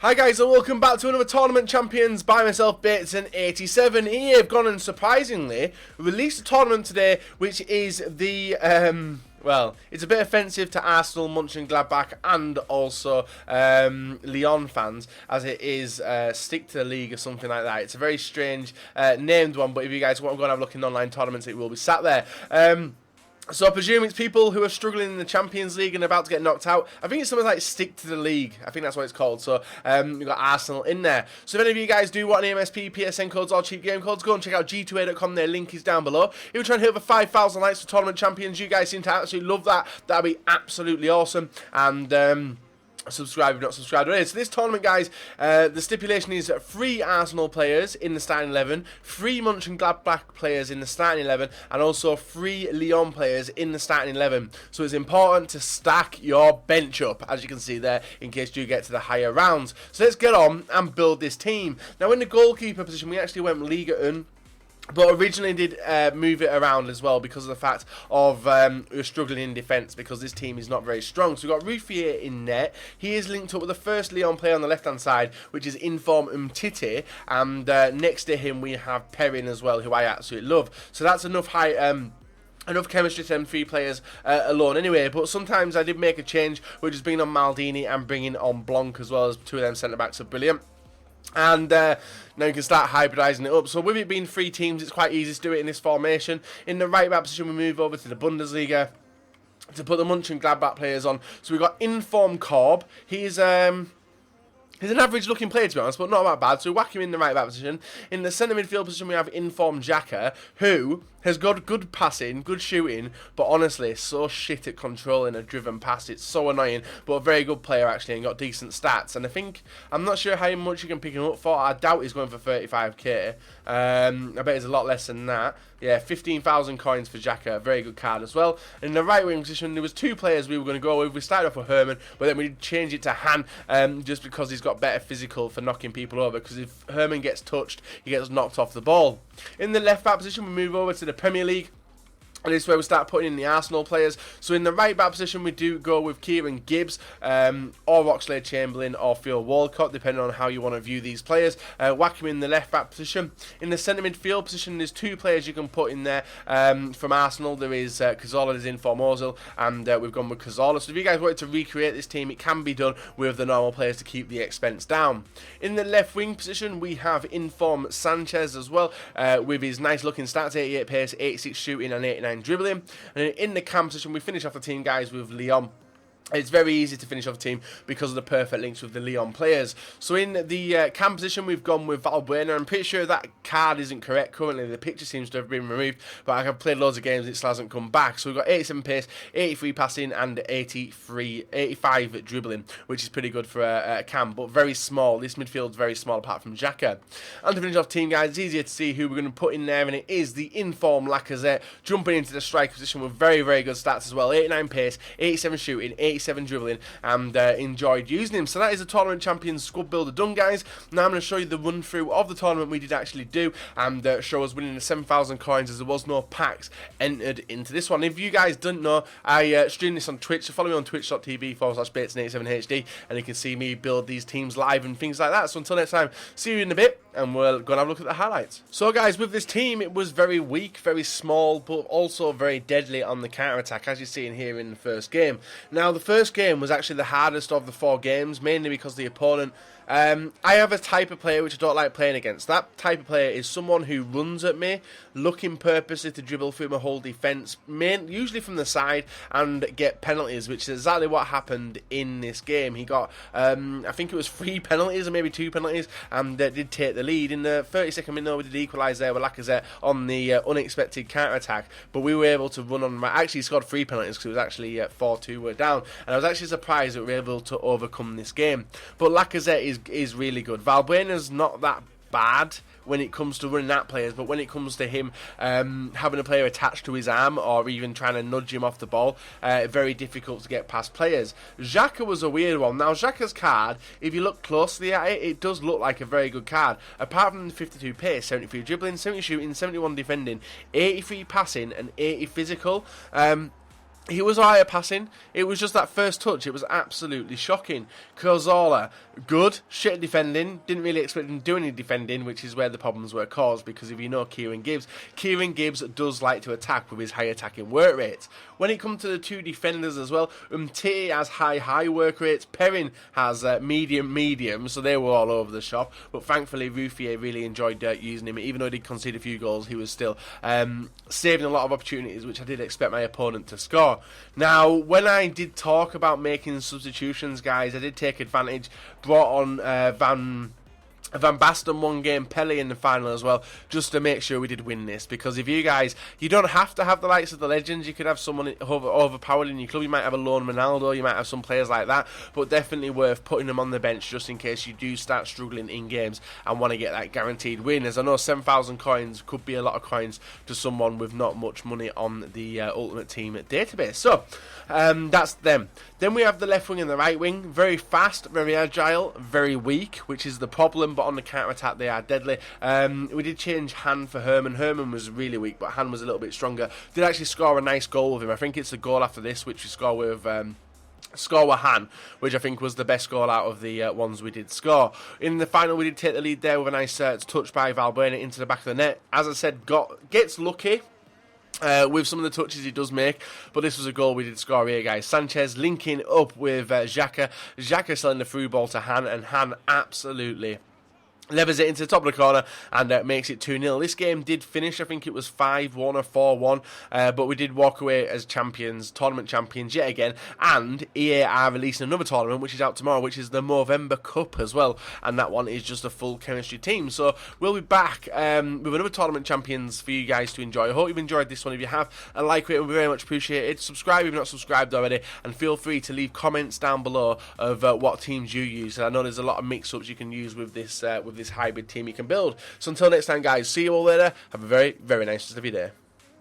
Hi guys and welcome back to another Tournament Champions by myself, Bateson87. EA have gone and surprisingly released a tournament today which is the, well, it's a bit offensive to Arsenal, Mönchengladbach and also Lyon fans, as it is Stick to the League or something like that. It's a very strange named one, but if you guys want to go and have a look in online tournaments, it will be sat there. So I presume it's people who are struggling in the Champions League and about to get knocked out. I think it's something like Stick to the League. I think that's what it's called. So we've got Arsenal in there. So if any of you guys do want any MSP, PSN codes or cheap game codes, go and check out g2a.com. Their link is down below. If we're trying to hit over 5,000 likes for Tournament Champions, you guys seem to absolutely love that. That'd be absolutely awesome. And subscribe if you're not subscribed already. So this tournament, guys, the stipulation is 3 Arsenal players in the starting 11, 3 Mönchengladbach players in the starting 11, and also 3 Lyon players in the starting 11. So it's important to stack your bench up, as you can see there, in case you get to the higher rounds. So let's get on and build this team. Now in the goalkeeper position, we actually went Liga 1. But originally did move it around as well because of the fact of we're struggling in defence because this team is not very strong. So we've got Ruffier in net. He is linked up with the first Lyon player on the left-hand side, which is Inform Umtiti. And next to him we have Perrin as well, who I absolutely love. So that's enough height. Enough chemistry to them 3 players alone anyway, but sometimes I did make a change, which is bringing on Maldini and bringing on Blanc as well, as 2 of them centre-backs are brilliant. And now you can start hybridising it up. So with it being 3 teams, it's quite easy to do it in this formation. In the right back position, we move over to the Bundesliga to put the Mönchengladbach players on. So we've got Inform Korb. He's an average looking player, to be honest, but not that bad. So we whack him in the right back position. In the centre midfield position, we have Inform Xhaka, who has got good passing, good shooting, but honestly, so shit at controlling a driven pass. It's so annoying, but a very good player actually, and got decent stats. And I think, I'm not sure how much you can pick him up for. I doubt he's going for 35k. I bet it's a lot less than that. Yeah, 15,000 coins for Xhaka, a very good card as well. In the right wing position, there was 2 players we were going to go with. We started off with Herman, but then we changed it to Han, just because he's got better physical for knocking people over, because if Herman gets touched, he gets knocked off the ball. In the left back position, we move over to the Premier League. And this is where we start putting in the Arsenal players. So in the right back position, we do go with Kieran Gibbs, or Oxlade-Chamberlain, or Theo Walcott, depending on how you want to view these players. Whack him in the left back position. In the centre midfield position, there's 2 players you can put in there from Arsenal. There is Cazorla is in for Ozil, and we've gone with Cazorla. So if you guys wanted to recreate this team, it can be done with the normal players to keep the expense down. In the left wing position, we have Inform Sanchez as well, with his nice looking stats: 88 pace, 86 shooting, and 89 dribbling. And in the cam position, we finish off the team, guys, with Lyon. It's very easy to finish off a team because of the perfect links with the Lyon players. So in the cam position, we've gone with Valbuena. I'm pretty sure that card isn't correct currently. The picture seems to have been removed, but I have played loads of games, it still hasn't come back. So we've got 87 pace, 83 passing, and 85 dribbling, which is pretty good for a cam, but very small. This midfield's very small apart from Xhaka. And to finish off team, guys, it's easier to see who we're going to put in there, and it is the Inform Lacazette, jumping into the striker position with very, very good stats as well. 89 pace, 87 shooting, 87 dribbling, and enjoyed using him. So that is the Tournament Champions squad builder done, guys. Now I'm going to show you the run through of the tournament we did actually do, and show us winning the 7,000 coins, as there was no packs entered into this one. If you guys didn't know, I stream this on Twitch, so follow me on twitch.tv/Bateson87HD, and you can see me build these teams live and things like that. So until next time, see you in a bit, and we'll go and have a look at the highlights. So guys, with this team, it was very weak, very small, but also very deadly on the counter-attack, as you see in here in the first game. Now the first game was actually the hardest of the 4 games, mainly because the opponent, I have a type of player which I don't like playing against. That type of player is someone who runs at me, looking purposely to dribble through my whole defence, usually from the side, and get penalties, which is exactly what happened in this game. He got, I think it was 3 penalties, or maybe 2 penalties, and did take the lead. In the 32nd minute, we did equalise there with Lacazette on the unexpected counter-attack, but we were able to run on. I actually scored 3 penalties because it was actually 4-2 we're down, and I was actually surprised that we were able to overcome this game. But Lacazette is really good. Valbuena's not that bad when it comes to running at players, but when it comes to him having a player attached to his arm or even trying to nudge him off the ball, very difficult to get past players. Xhaka was a weird one. Now Xhaka's card, if you look closely at it, it does look like a very good card. Apart from the 52 pace, 73 dribbling, 70 shooting, 71 defending, 83 passing and 80 physical, He was alright at passing. It was just that first touch. It was absolutely shocking. Kurzawa, good. Shit at defending. Didn't really expect him to do any defending, which is where the problems were caused. Because if you know Kieran Gibbs does like to attack with his high attacking work rates. When it comes to the two defenders as well, Umtiti has high work rates. Perrin has medium. So they were all over the shop. But thankfully, Ruffier really enjoyed using him. Even though he did concede a few goals, he was still saving a lot of opportunities, which I did expect my opponent to score. Now, when I did talk about making substitutions, guys, I did take advantage. Brought on Van Basten one game, Pele in the final as well, just to make sure we did win this. Because if you don't have to have the likes of the legends. You could have someone overpowered in your club. You might have a lone Ronaldo, you might have some players like that, but definitely worth putting them on the bench just in case you do start struggling in games and want to get that guaranteed win. As I know 7,000 coins could be a lot of coins to someone with not much money on the Ultimate Team database. So that's them. Then we have the left wing and the right wing. Very fast, very agile, very weak, which is the problem. But on the counter-attack, they are deadly. We did change Han for Herman. Herman was really weak, but Han was a little bit stronger. Did actually score a nice goal with him. I think it's the goal after this, which we score with Han, which I think was the best goal out of the ones we did score. In the final, we did take the lead there with a nice touch by Valbuena into the back of the net. As I said, gets lucky with some of the touches he does make, but this was a goal we did score here, guys. Sanchez linking up with Xhaka. Xhaka selling the through ball to Han, and Han absolutely levers it into the top of the corner and makes it 2-0. This game did finish, I think it was 5-1 or 4-1, but we did walk away as champions, tournament champions yet again, and EA are releasing another tournament which is out tomorrow, which is the Movember Cup as well, and that one is just a full chemistry team. So we'll be back with another tournament champions for you guys to enjoy. I hope you've enjoyed this one. If you have, a like rate would be very much appreciated. Subscribe if you're not subscribed already, and feel free to leave comments down below of what teams you use. And I know there's a lot of mix-ups you can use with this hybrid team you can build. So until next time, guys, see you all later. Have a very, very nice rest of your day.